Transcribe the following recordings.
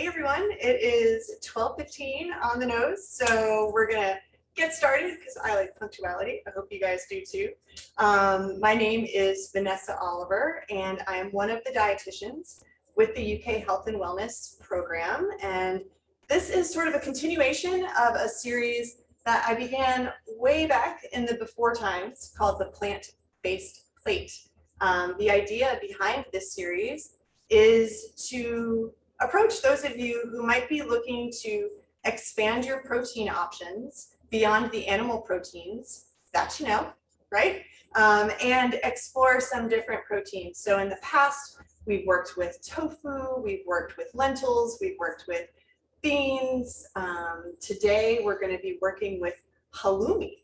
Hey everyone, it is 12:15 on the nose, so we're gonna get started because I like punctuality. I hope you guys do too. My name is Vanessa Oliver, and I am one of the dietitians with the UK Health and Wellness program. And this is sort of a continuation of a series that I began way back in the before times called the Plant-Based Plate. The idea behind this series is to approach those of you who might be looking to expand your protein options beyond the animal proteins that you know, right? And explore some different proteins. So in the past, we've worked with tofu, we've worked with lentils, we've worked with beans. Today, we're going to be working with halloumi,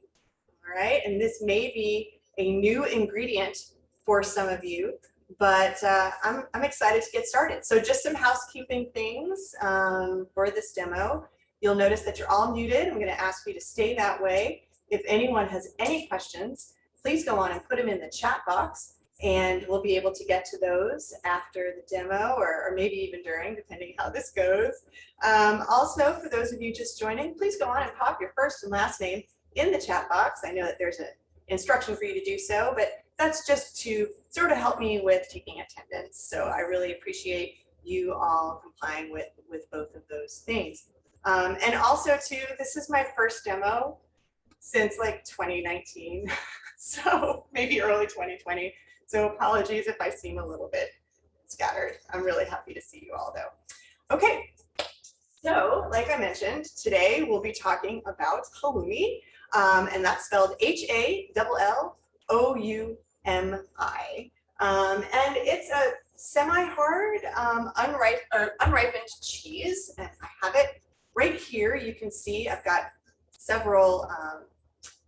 all right? And this may be a new ingredient for some of you, but I'm excited to get started. So just some housekeeping things for this demo. You'll notice that you're all muted. I'm going to ask you to stay that way. If anyone has any questions, please go on and put them in the chat box, and we'll be able to get to those after the demo or maybe even during, depending how this goes. Also, for those of you just joining, please go on and pop your first and last name in the chat box. I know that there's an instruction for you to do so, but that's just to sort of help me with taking attendance. So I really appreciate you all complying with both of those things. And also too, this is my first demo since like 2019, so maybe early 2020. So apologies if I seem a little bit scattered. I'm really happy to see you all though. Okay, so like I mentioned, today we'll be talking about halloumi, and that's spelled H-A-L-L-O-U-M-I. And it's a semi-hard, unripened cheese, and I have it right here. You can see I've got several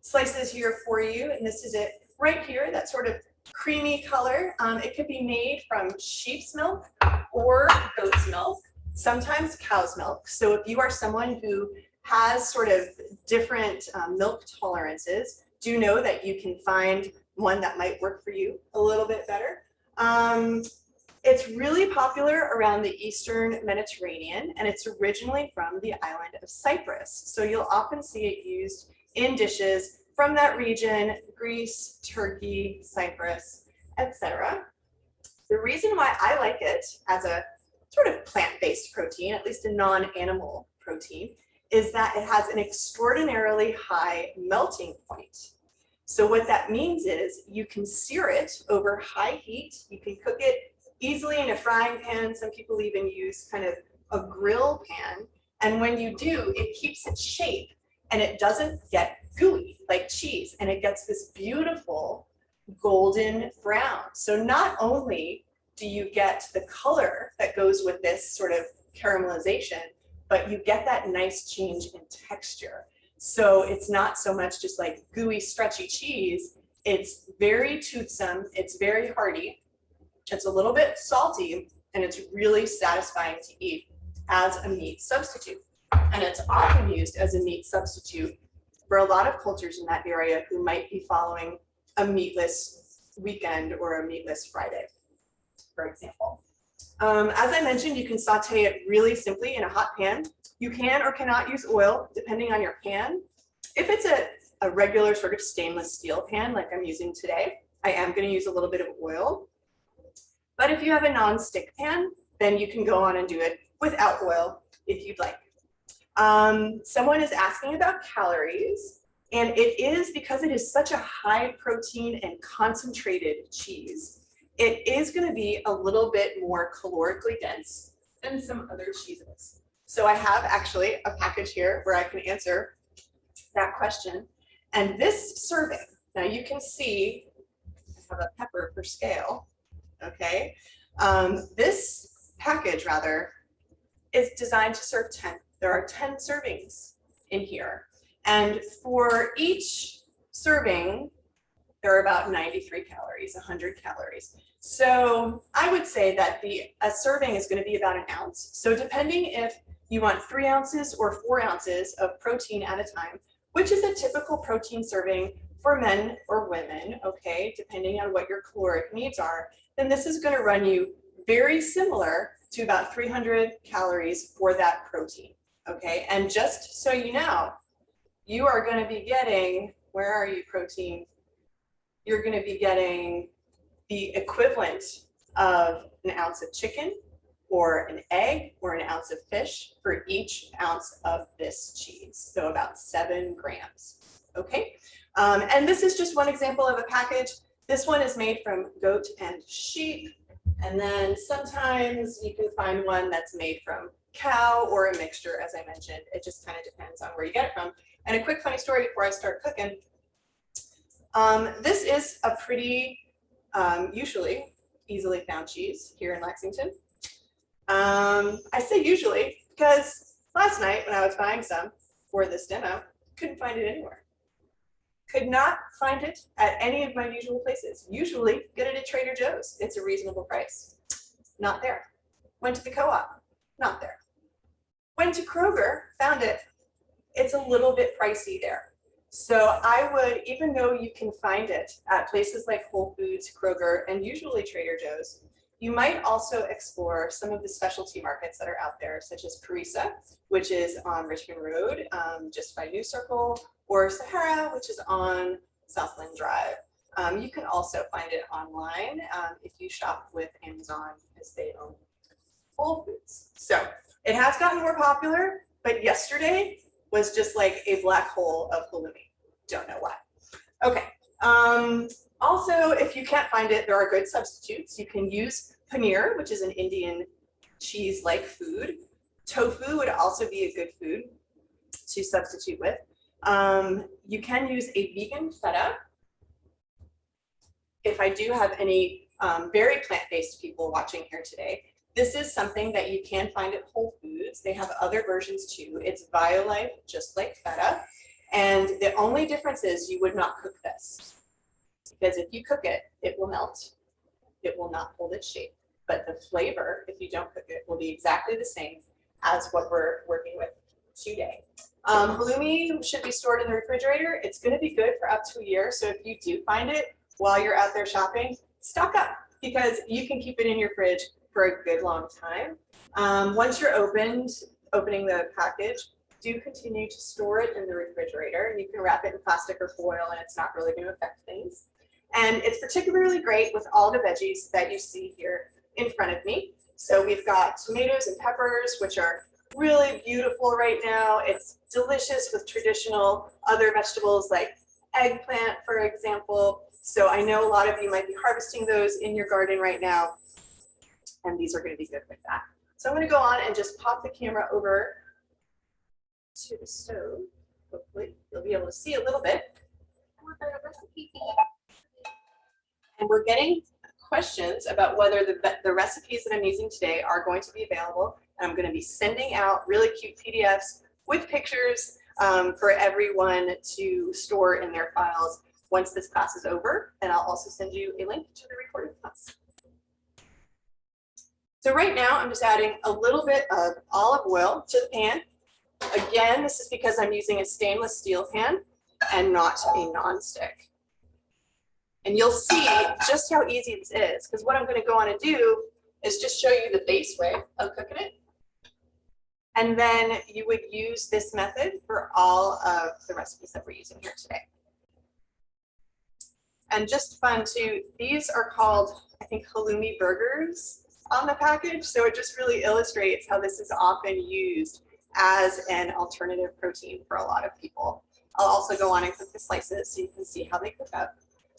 slices here for you, and this is it right here, that sort of creamy color. It could be made from sheep's milk or goat's milk, sometimes cow's milk. So if you are someone who has sort of different milk tolerances, do know that you can find one that might work for you a little bit better. It's really popular around the Eastern Mediterranean, and it's originally from the island of Cyprus. So you'll often see it used in dishes from that region: Greece, Turkey, Cyprus, etc. The reason why I like it as a sort of plant-based protein, at least a non-animal protein, is that it has an extraordinarily high melting point. So what that means is you can sear it over high heat. You can cook it easily in a frying pan. Some people even use kind of a grill pan. And when you do, it keeps its shape and it doesn't get gooey like cheese, and it gets this beautiful golden brown. So not only do you get the color that goes with this sort of caramelization, but you get that nice change in texture. So it's not so much just like gooey, stretchy cheese. It's very toothsome, it's very hearty, it's a little bit salty, and it's really satisfying to eat as a meat substitute. And it's often used as a meat substitute for a lot of cultures in that area who might be following a meatless weekend or a meatless Friday, for example. As I mentioned, you can saute it really simply in a hot pan. You can or cannot use oil, depending on your pan. If it's a regular sort of stainless steel pan like I'm using today, I am going to use a little bit of oil. But if you have a non-stick pan, then you can go on and do it without oil if you'd like. Someone is asking about calories, and it is because it is such a high protein and concentrated cheese. It is going to be a little bit more calorically dense than some other cheeses. So I have actually a package here where I can answer that question. And this serving, now you can see I have a pepper per scale, okay? This package, rather, is designed to serve 10. There are 10 servings in here. And for each serving, there are about 93 calories, 100 calories. So I would say that a serving is going to be about an ounce. So depending if you want 3 ounces or 4 ounces of protein at a time, which is a typical protein serving for men or women, okay, depending on what your caloric needs are, then this is going to run you very similar to about 300 calories for that protein, okay? And just so you know, you are gonna be getting, where are you, protein? You're gonna be getting the equivalent of an ounce of chicken or an egg or an ounce of fish for each ounce of this cheese. So about 7 grams, okay? And this is just one example of a package. This one is made from goat and sheep. And then sometimes you can find one that's made from cow or a mixture, as I mentioned. It just kind of depends on where you get it from. And a quick funny story before I start cooking. This is a pretty usually easily found cheese here in Lexington. I say usually because last night when I was buying some for this demo, couldn't find it anywhere. Could not find it at any of my usual places. Usually get it at Trader Joe's. It's a reasonable price. Not there. Went to the co-op. Not there. Went to Kroger, found it. It's a little bit pricey there. So I would, even though you can find it at places like Whole Foods, Kroger, and usually Trader Joe's, you might also explore some of the specialty markets that are out there, such as Parisa, which is on Richmond Road, just by New Circle, or Sahara, which is on Southland Drive. You can also find it online if you shop with Amazon, because they own Whole Foods. So it has gotten more popular, but yesterday was just like a black hole of halloumi. Don't know why. Okay. Also, if you can't find it, there are good substitutes. You can use paneer, which is an Indian cheese-like food. Tofu would also be a good food to substitute with. You can use a vegan feta. If I do have any very plant-based people watching here today, this is something that you can find at Whole Foods. They have other versions too. It's Violife, just like feta. And the only difference is you would not cook this. Because if you cook it, it will melt. It will not hold its shape. But the flavor, if you don't cook it, will be exactly the same as what we're working with today. Halloumi should be stored in the refrigerator. It's going to be good for up to a year. So if you do find it while you're out there shopping, stock up, because you can keep it in your fridge for a good long time. Once you're opening the package, do continue to store it in the refrigerator, and you can wrap it in plastic or foil, and it's not really going to affect things. And it's particularly great with all the veggies that you see here in front of me. So we've got tomatoes and peppers, which are really beautiful right now. It's delicious with traditional other vegetables like eggplant, for example. So I know a lot of you might be harvesting those in your garden right now, and these are going to be good with that. So I'm going to go on and just pop the camera over to the stove. Hopefully you'll be able to see a little bit. And we're getting questions about whether the recipes that I'm using today are going to be available. And I'm going to be sending out really cute PDFs with pictures for everyone to store in their files once this class is over. And I'll also send you a link to the recorded class. So right now I'm just adding a little bit of olive oil to the pan. Again, this is because I'm using a stainless steel pan and not a nonstick. And you'll see just how easy this is, because what I'm going to go on and do is just show you the base way of cooking it. And then you would use this method for all of the recipes that we're using here today. And just fun too, these are called, I think, halloumi burgers on the package. So it just really illustrates how this is often used as an alternative protein for a lot of people. I'll also go on and cook the slices so you can see how they cook up.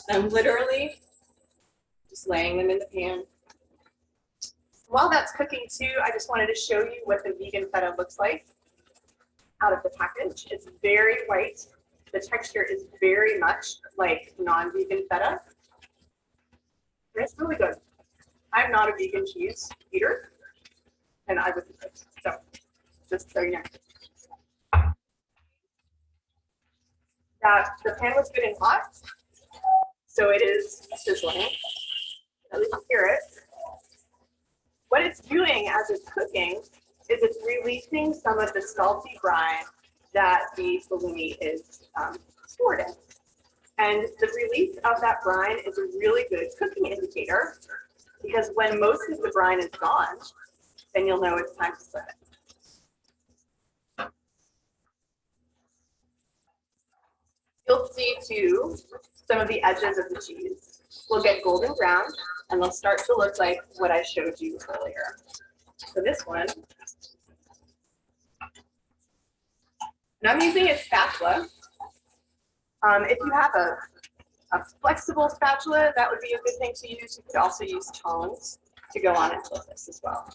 I'm literally just laying them in the pan. While that's cooking too, I just wanted to show you what the vegan feta looks like out of the package. It's very white. The texture is very much like non-vegan feta. It's really good. I'm not a vegan cheese eater, and I would eat it. So just so you know. The pan was good and hot, so it is sizzling. At least you hear it. What it's doing as it's cooking is it's releasing some of the salty brine that the halloumi is stored in. And the release of that brine is a really good cooking indicator, because when most of the brine is gone, then you'll know it's time to flip it. You'll see too, some of the edges of the cheese will get golden brown and they'll start to look like what I showed you earlier. So this one, and I'm using a spatula. If you have a flexible spatula, that would be a good thing to use. You could also use tongs to go on and flip this as well.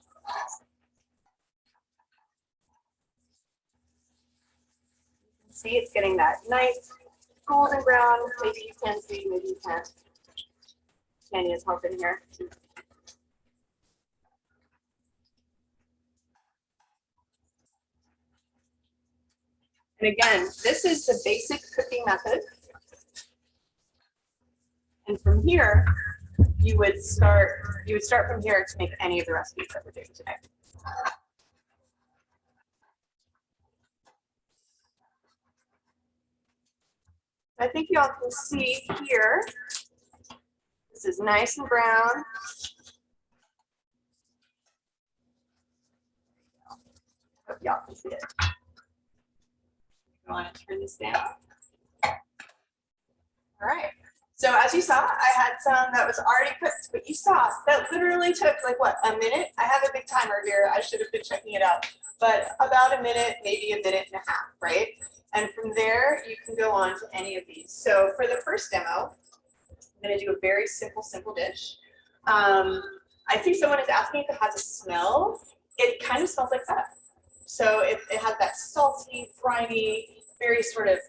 You can see it's getting that nice golden brown. Maybe you can see, maybe you can't. Tanya's helping here. And again, this is the basic cooking method. And from here, you would start from here to make any of the recipes that we're doing today. I think y'all can see here, this is nice and brown. Hope y'all can see it. I want to turn this down. All right. So as you saw, I had some that was already cooked, but you saw that literally took like what, a minute? I have a big timer here. I should have been checking it out, but about a minute, maybe a minute and a half, right? And from there, you can go on to any of these. So for the first demo, I'm going to do a very simple dish. I see someone is asking if it has a smell. It kind of smells like that. So it has that salty, briny, very sort of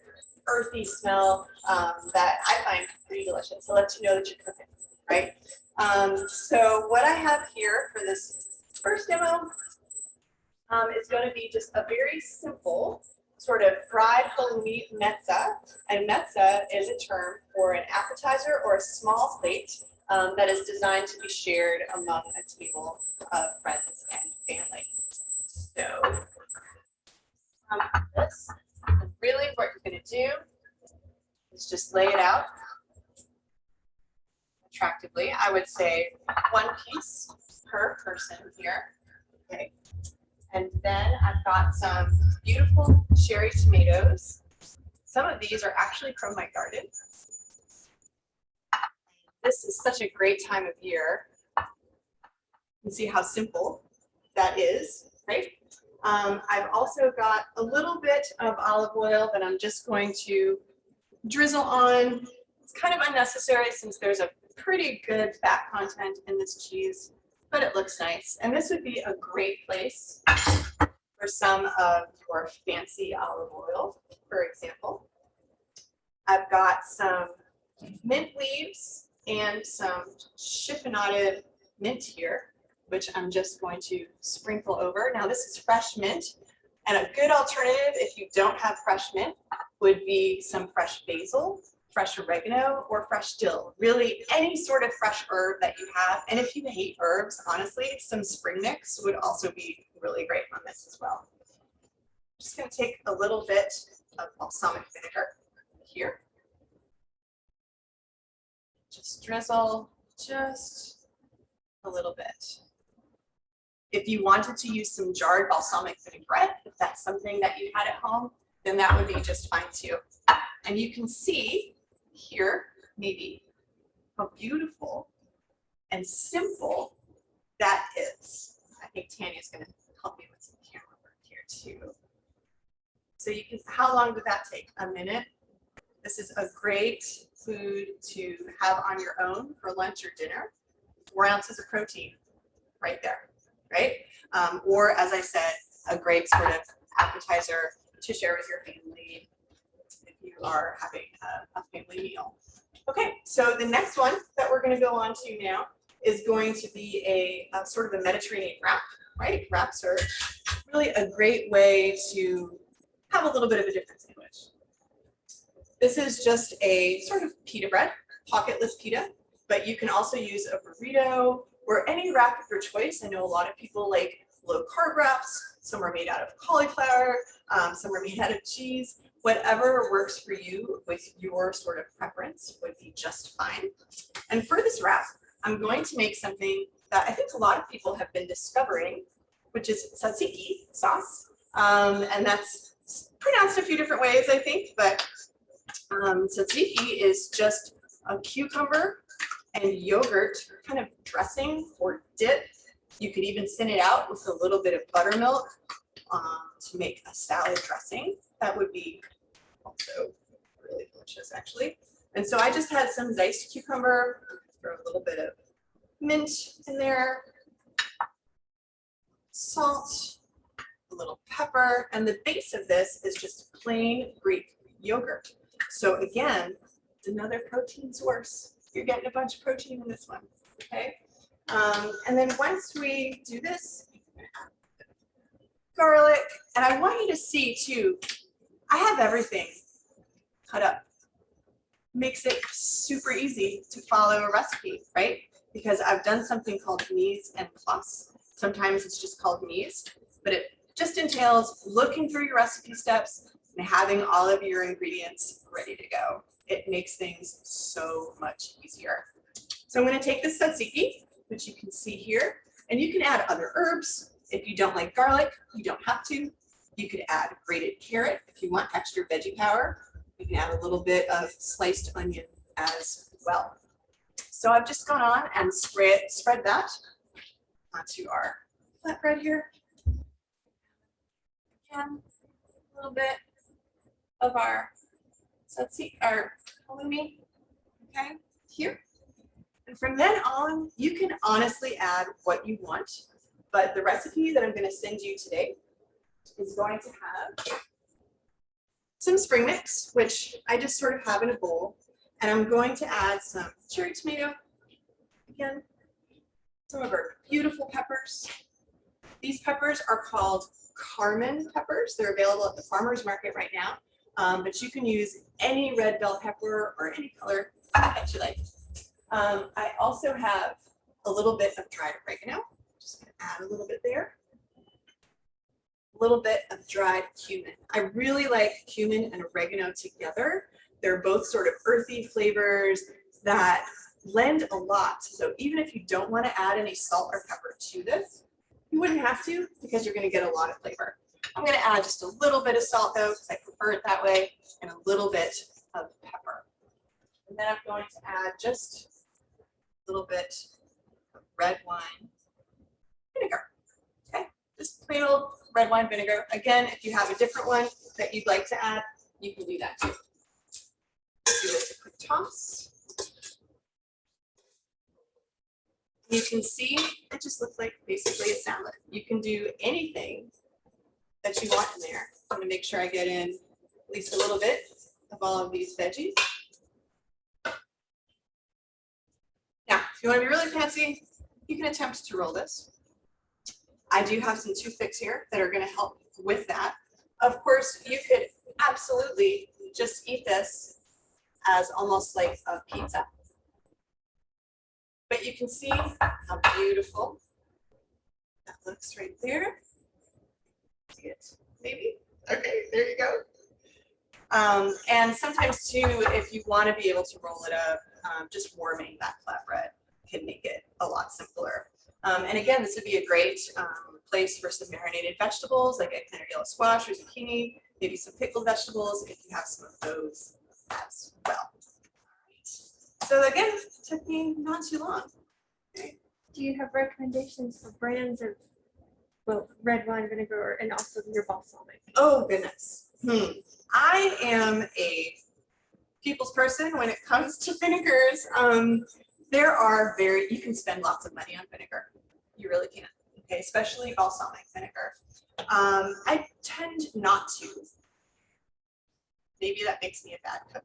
earthy smell that I find pretty delicious. It lets you know that you're cooking, right? So what I have here for this first demo is going to be just a very simple sort of fried halloumi mezza. And mezza is a term for an appetizer or a small plate that is designed to be shared among a table of friends and family. So this, really what you're going to do is just lay it out attractively. I would say one piece per person here. Okay. And then I've got some beautiful cherry tomatoes. Some of these are actually from my garden. This is such a great time of year. You can see how simple that is, right? I've also got a little bit of olive oil that I'm just going to drizzle on. It's kind of unnecessary since there's a pretty good fat content in this cheese, but it looks nice. And this would be a great place for some of your fancy olive oil, for example. I've got some mint leaves and some chiffonaded mint here, which I'm just going to sprinkle over. Now this is fresh mint, and a good alternative if you don't have fresh mint would be some fresh basil, fresh oregano, or fresh dill. Really any sort of fresh herb that you have. And if you hate herbs, honestly, some spring mix would also be really great on this as well. I'm just gonna take a little bit of balsamic vinegar here. Just drizzle just a little bit. If you wanted to use some jarred balsamic vinaigrette, if that's something that you had at home, then that would be just fine too. And you can see here, maybe, how beautiful and simple that is. I think Tanya's gonna help me with some camera work here too. So you can, how long did that take? A minute? This is a great food to have on your own for lunch or dinner. 4 ounces of protein right there, right? Or as I said, a great sort of appetizer to share with your family if you are having a family meal. Okay, so the next one that we're gonna go on to now is going to be a sort of a Mediterranean wrap, right? Wraps are really a great way to have a little bit of a different sandwich. This is just a sort of pita bread, pocketless pita, but you can also use a burrito or any wrap of your choice. I know a lot of people like low carb wraps. Some are made out of cauliflower, some are made out of cheese. Whatever works for you with your sort of preference would be just fine. And for this wrap, I'm going to make something that I think a lot of people have been discovering which is tzatziki sauce. And that's pronounced a few different ways, I think, but tzatziki is just a cucumber and yogurt kind of dressing or dip. You could even thin it out with a little bit of buttermilk to make a salad dressing. That would be also really delicious, actually. And so I just had some diced cucumber, throw a little bit of mint in there, salt, a little pepper, and the base of this is just plain Greek yogurt. So again, it's another protein source. You're getting a bunch of protein in this one, okay? And then once we do this, garlic, and I want you to see too, I have everything cut up. Makes it super easy to follow a recipe, right? Because I've done something called mise en place. Sometimes it's just called mise, but it just entails looking through your recipe steps and having all of your ingredients ready to go. It makes things so much easier. So I'm going to take this tzatziki, which you can see here, and you can add other herbs. If you don't like garlic, you don't have to. You could add grated carrot if you want extra veggie power. You can add a little bit of sliced onion as well. So I've just gone on and spread that onto our flatbread here. Again, a little bit of our tzatziki, our halloumi, okay, here. And from then on, you can honestly add what you want, but the recipe that I'm going to send you today is going to have some spring mix, which I just sort of have in a bowl, and I'm going to add some cherry tomato, again, some of our beautiful peppers. These peppers are called Carmen peppers. They're available at the farmer's market right now, but you can use any red bell pepper or any color that you like. I also have a little bit of dried oregano. Just going to add a little bit there. A little bit of dried cumin. I really like cumin and oregano together. They're both sort of earthy flavors that blend a lot. So even if you don't want to add any salt or pepper to this, you wouldn't have to because you're going to get a lot of flavor. I'm going to add just a little bit of salt though, because I prefer it that way, and a little bit of pepper. And then I'm going to add just a little bit of red wine vinegar. Okay, just plain old red wine vinegar. Again, if you have a different one that you'd like to add, you can do that too. Give it a quick toss. You can see it just looks like basically a salad. You can do anything that you want in there. I'm going to make sure I get in at least a little bit of all of these veggies. Now, if you want to be really fancy, you can attempt to roll this. I do have some toothpicks here that are going to help with that. Of course, you could absolutely just eat this as almost like a pizza. But you can see how beautiful that looks right there. See it? Maybe? Okay, there you go. And sometimes too, if you want to be able to roll it up, just warming that flatbread can make it a lot simpler. And again, this would be a great place for some marinated vegetables like eggplant or yellow squash or zucchini, maybe some pickled vegetables if you have some of those as well. So again, it took me not too long. Okay. Do you have recommendations for brands of, well, red wine vinegar and also your balsamic? Oh goodness. I am a people's person when it comes to vinegars. There are you can spend lots of money on vinegar. You really can. Okay, especially balsamic vinegar. I tend not to. Maybe that makes me a bad cook.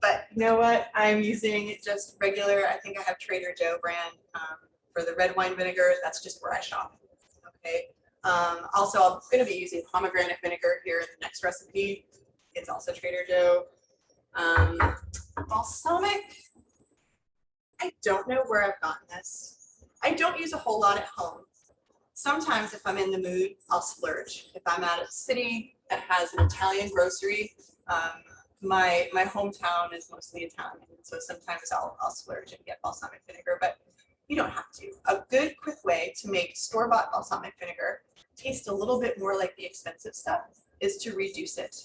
But you know what? I'm using just regular, I think I have Trader Joe brand for the red wine vinegar. That's just where I shop. Okay. Also, I'm going to be using pomegranate vinegar here in the next recipe. It's also Trader Joe. Balsamic, I don't know where I've gotten this. I don't use a whole lot at home. Sometimes if I'm in the mood, I'll splurge. If I'm at a city that has an Italian grocery, my hometown is mostly Italian, so sometimes I'll splurge and get balsamic vinegar. But you don't have to. A good quick way to make store-bought balsamic vinegar taste a little bit more like the expensive stuff is to reduce it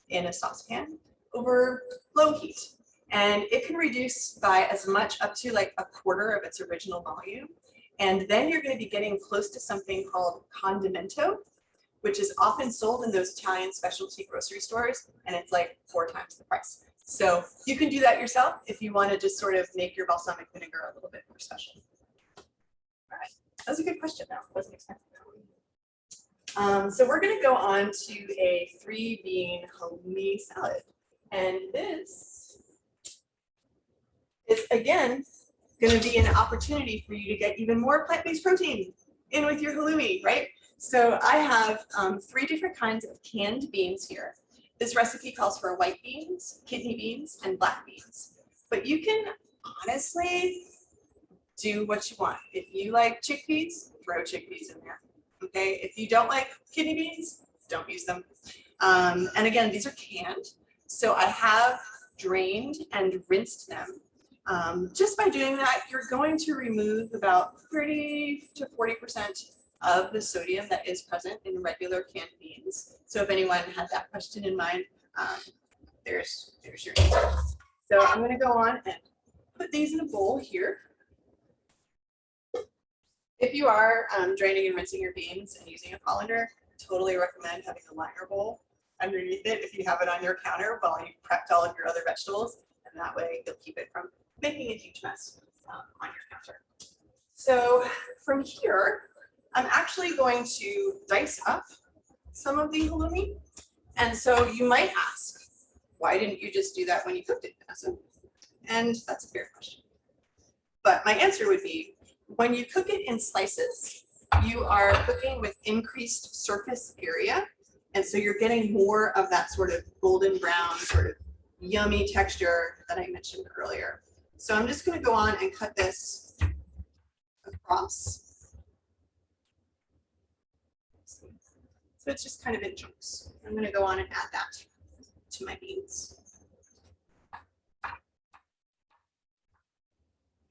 in a saucepan over low heat. And it can reduce by as much up to like a quarter of its original volume. And then you're going to be getting close to something called condimento, which is often sold in those Italian specialty grocery stores, and it's like 4 times the price. So you can do that yourself if you want to just sort of make your balsamic vinegar a little bit more special. All right, that was a good question though, wasn't expecting that. So we're going to go on to a 3-bean halloumi salad, and this is again going to be an opportunity for you to get even more plant-based protein in with your halloumi, right? So I have 3 different kinds of canned beans here. This recipe calls for white beans, kidney beans, and black beans. But you can honestly do what you want. If you like chickpeas, throw chickpeas in there. Okay, if you don't like kidney beans, don't use them. And again, these are canned. So I have drained and rinsed them. Just by doing that, you're going to remove about 30 to 40% of the sodium that is present in regular canned beans. So if anyone had that question in mind, there's your answer. So I'm going to go on and put these in a bowl here. If you are draining and rinsing your beans and using a colander, totally recommend having a liner bowl underneath it if you have it on your counter while you've prepped all of your other vegetables, and that way you'll keep it from making a huge mess on your counter. So from here, I'm actually going to dice up some of the halloumi. And so you might ask, why didn't you just do that when you cooked it, Vanessa? And that's a fair question. But my answer would be, when you cook it in slices, you are cooking with increased surface area. And so you're getting more of that sort of golden brown, sort of yummy texture that I mentioned earlier. So I'm just going to go on and cut this across. So it's just kind of in chunks. I'm going to go on and add that to my beans. If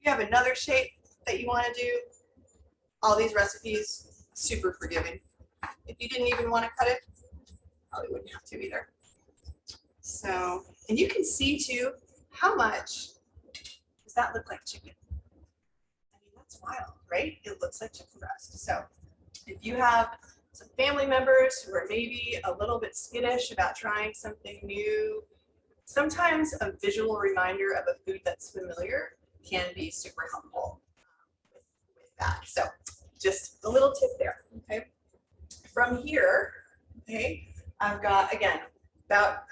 you have another shape that you want to do, all these recipes, super forgiving. If you didn't even want to cut it, probably wouldn't have to either. So, and you can see too, how much does that look like chicken? I mean, that's wild, right? It looks like chicken breast. So if you have some family members who are maybe a little bit skittish about trying something new, sometimes a visual reminder of a food that's familiar can be super helpful with that. So just a little tip there, okay? From here, okay, I've got, again, about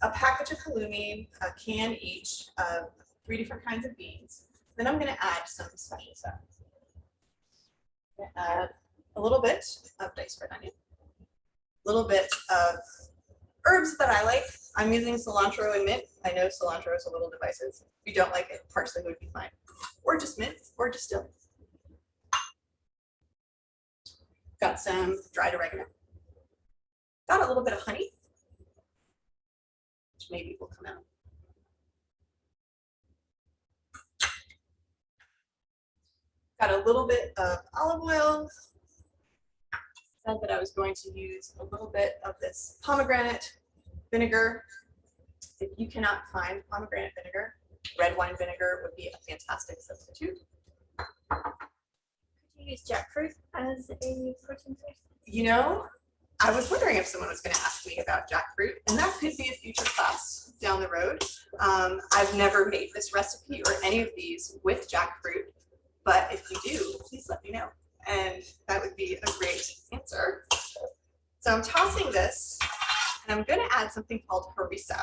a package of halloumi, a can each of 3 different kinds of beans. Then I'm going to add some special stuff. I'm going to add a little bit of diced red onion, a little bit of herbs that I like. I'm using cilantro and mint. I know cilantro is a little divisive. If you don't like it, parsley would be fine. Or just mint, or just dill. Got some dried oregano. Got a little bit of honey, which maybe will come out. Got a little bit of olive oil. Said that I was going to use a little bit of this pomegranate vinegar. If you cannot find pomegranate vinegar, red wine vinegar would be a fantastic substitute. Could you use jackfruit as a protein source? You know, I was wondering if someone was going to ask me about jackfruit, and that could be a future class down the road. I've never made this recipe or any of these with jackfruit, but if you do, please let me know, and that would be a great answer. So I'm tossing this, and I'm going to add something called harissa.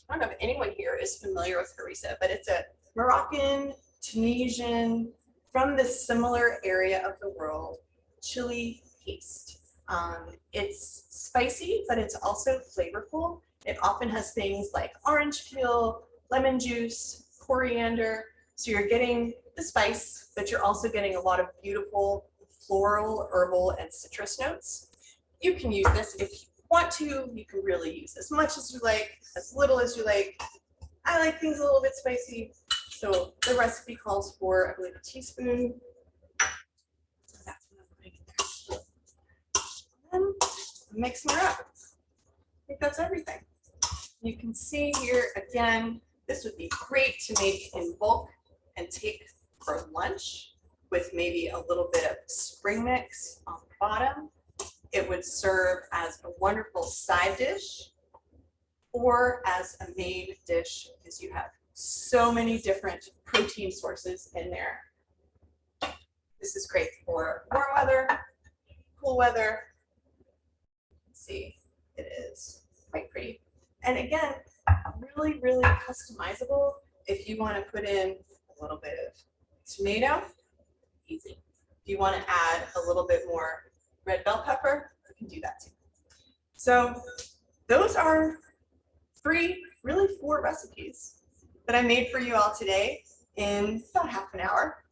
I don't know if anyone here is familiar with harissa, but it's a Moroccan, Tunisian, from this similar area of the world, chili paste. It's spicy, but it's also flavorful. It often has things like orange peel, lemon juice, coriander. So you're getting the spice, but you're also getting a lot of beautiful floral, herbal, and citrus notes. You can use this if you want to. You can really use as much as you like, as little as you like. I like things a little bit spicy. So the recipe calls for, I believe, a teaspoon And mixing her up. I think that's everything. You can see here again, this would be great to make in bulk and take for lunch with maybe a little bit of spring mix on the bottom. It would serve as a wonderful side dish or as a main dish because you have so many different protein sources in there. This is great for warm weather, cool weather. Let's see, it is quite pretty. And again, really, really customizable. If you want to put in a little bit of tomato, easy. If you want to add a little bit more red bell pepper, you can do that too. So those are really four recipes that I made for you all today in about half an hour.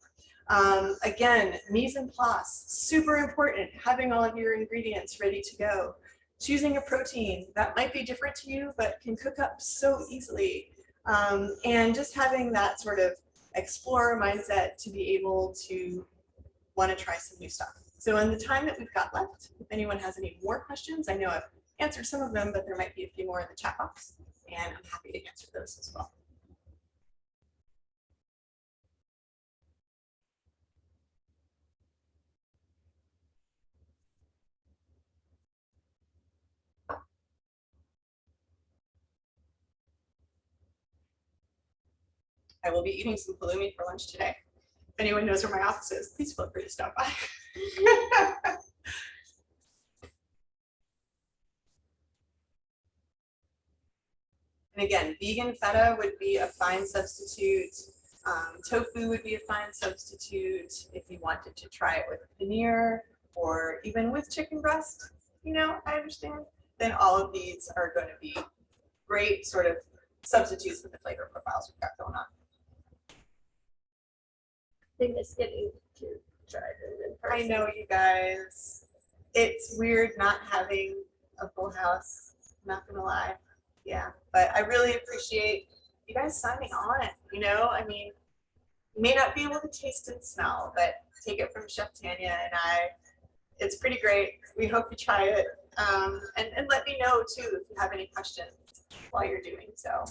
Again, mise en place, super important, having all of your ingredients ready to go. Choosing a protein that might be different to you, but can cook up so easily. And just having that sort of explorer mindset to be able to want to try some new stuff. So in the time that we've got left, if anyone has any more questions, I know I've answered some of them, but there might be a few more in the chat box, and I'm happy to answer those as well. I will be eating some halloumi for lunch today. If anyone knows where my office is, please feel free to stop by. And again, vegan feta would be a fine substitute. Tofu would be a fine substitute if you wanted to try it with paneer or even with chicken breast. You know, I understand. Then all of these are going to be great sort of substitutes for the flavor profiles we've got going on. I think it's getting to try them in person. I know, you guys. It's weird not having a full house, not gonna lie. Yeah, but I really appreciate you guys signing on. You know, I mean, you may not be able to taste and smell, but take it from Chef Tanya and I. It's pretty great. We hope you try it. And let me know too if you have any questions while you're doing so.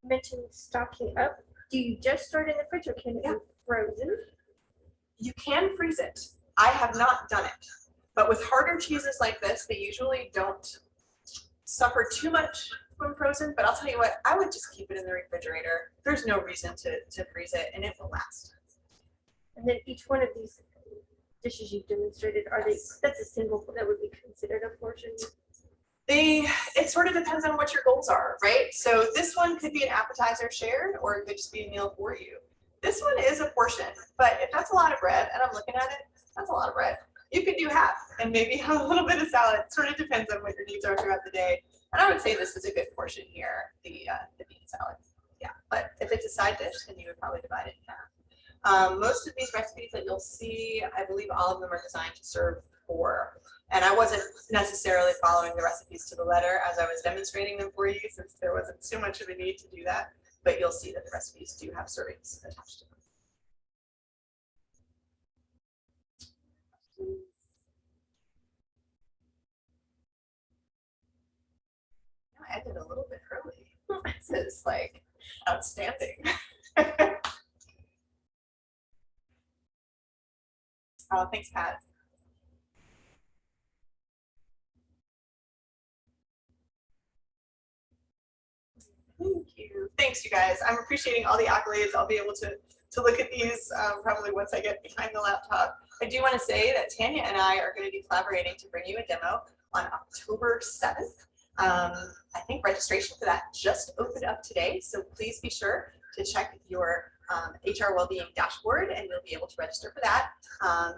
Mentioned stocking up. Do you just store it in the fridge or can it be frozen? You can freeze it. I have not done it, but with harder cheeses like this, they usually don't suffer too much when frozen, but I'll tell you what, I would just keep it in the refrigerator. There's no reason to freeze it and it will last. And then each one of these dishes you've demonstrated, are Yes. that's a single that would be considered a portion? It sort of depends on what your goals are, right? So this one could be an appetizer shared, or it could just be a meal for you. This one is a portion, but if that's a lot of bread, and I'm looking at it, that's a lot of bread. You could do half and maybe have a little bit of salad. It sort of depends on what your needs are throughout the day. And I would say this is a good portion here, the bean salad. Yeah, but if it's a side dish, then you would probably divide it in half. Most of these recipes that you'll see, I believe all of them are designed to serve 4. And I wasn't necessarily following the recipes to the letter as I was demonstrating them for you, since there wasn't too much of a need to do that. But you'll see that the recipes do have servings attached to them. I ended a little bit early. This is like outstanding. Oh, thanks, Pat. Thank you. Thanks, you guys. I'm appreciating all the accolades. I'll be able to look at these probably once I get behind the laptop. I do want to say that Tanya and I are going to be collaborating to bring you a demo on October 7th. I think registration for that just opened up today, so please be sure to check your HR Wellbeing dashboard and you'll be able to register for that.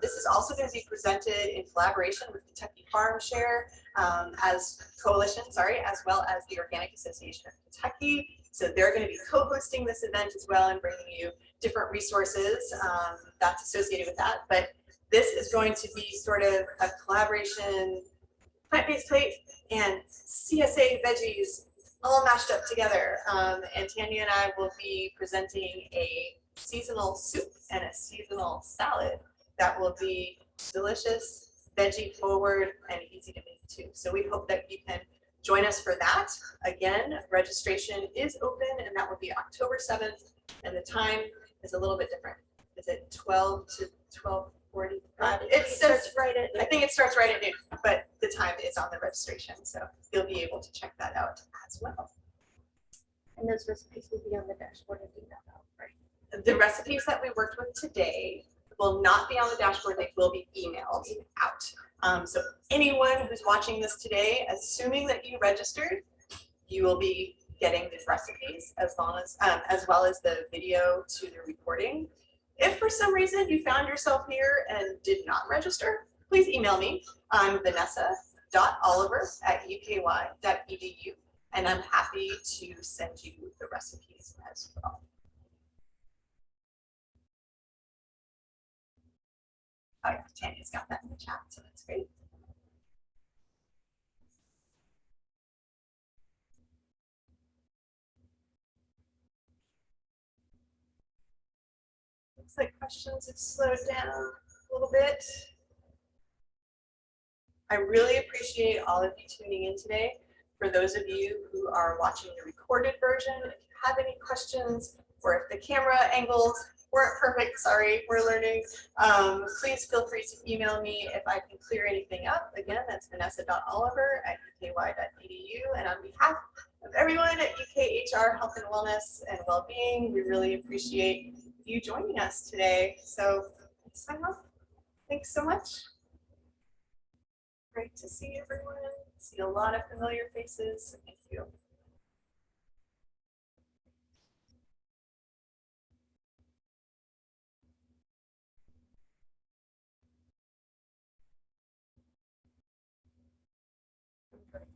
This is also going to be presented in collaboration with Kentucky Farm Share as well as the Organic Association of Kentucky. So they're going to be co-hosting this event as well and bringing you different resources that's associated with that. But this is going to be sort of a collaboration, plant-based plate and CSA veggies all mashed up together. And Tanya and I will be presenting a seasonal soup and a seasonal salad that will be delicious, veggie forward and easy to make too. So we hope that you can join us for that. Again, registration is open and that will be October 7th and the time is a little bit different. Is it 12 to 12:45? It says right at. I think it starts right at noon, but the time is on the registration, so you'll be able to check that out as well. And those recipes will be on the dashboard and do that out, right? The recipes that we worked with today will not be on the dashboard, they will be emailed out. So anyone who's watching this today, assuming that you registered, you will be getting these recipes as well as the video to the recording. If for some reason you found yourself here and did not register, please email me. I'm vanessa.oliver@uky.edu, and I'm happy to send you the recipes as well. Oh yeah, Tanya's got that in the chat, so that's great. Looks like questions have slowed down a little bit. I really appreciate all of you tuning in today. For those of you who are watching the recorded version, if you have any questions or if the camera angles weren't perfect, sorry, we're learning, please feel free to email me if I can clear anything up. Again, that's vanessa.oliver@uky.edu. And on behalf of everyone at UKHR Health and Wellness and Wellbeing, we really appreciate you joining us today. So sign off. Thanks so much. Great to see everyone. See a lot of familiar faces. So thank you. I'm going to